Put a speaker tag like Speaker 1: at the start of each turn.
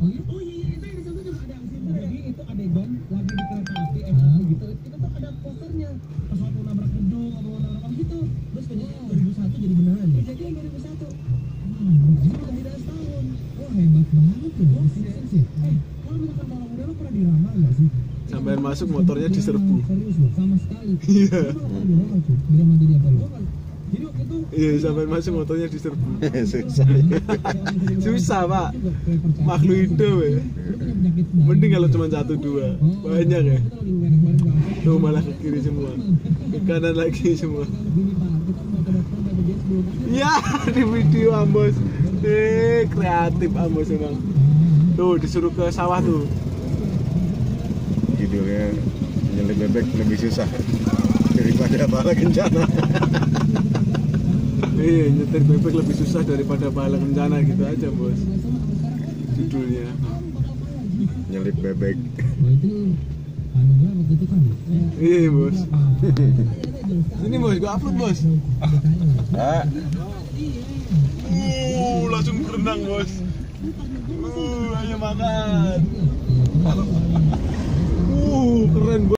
Speaker 1: Oh iya, itu yang di sana juga ada aksi. Jadi itu adegan lagi di kereta api gitu. Kita tuh ada posternya. Pas waktu nabrak gedung, apa nabrak gitu. Terus kejadian 2001 jadi beneran. Kejadian 2001. Sudah tidak setahun. Wah hebat banget tuh. Kalau misalkan kalau udah lo pernah diramal nggak sih?
Speaker 2: Sampai masuk motornya diserbu.
Speaker 1: Serius loh, sama sekali.
Speaker 2: Iya.
Speaker 1: Diramal jadi apa lo? Jadi waktu itu
Speaker 2: Iya, sampai masuk motornya diserbu.
Speaker 3: Susah.
Speaker 2: Susah, Pak. Makhluk hidup ya. Mending kalau cuma 1-2. Banyak ya. Tuh malah ke kiri semua. Ke kanan lagi semua. Ya, di video Ambos. Kreatif Ambos emang. Tuh disuruh ke sawah tuh.
Speaker 3: Judulnya nyelip bebek lebih susah daripada bala kencana.
Speaker 2: Iya, nyetir bebek lebih susah daripada bala kencana gitu aja, Bos. Judulnya.
Speaker 3: Nyelip bebek.
Speaker 2: Iya, Bos. Ini Bos, gua upload, Bos.
Speaker 3: Ah,
Speaker 2: Langsung berenang, Bos. Ayo makan. Keren, Bos.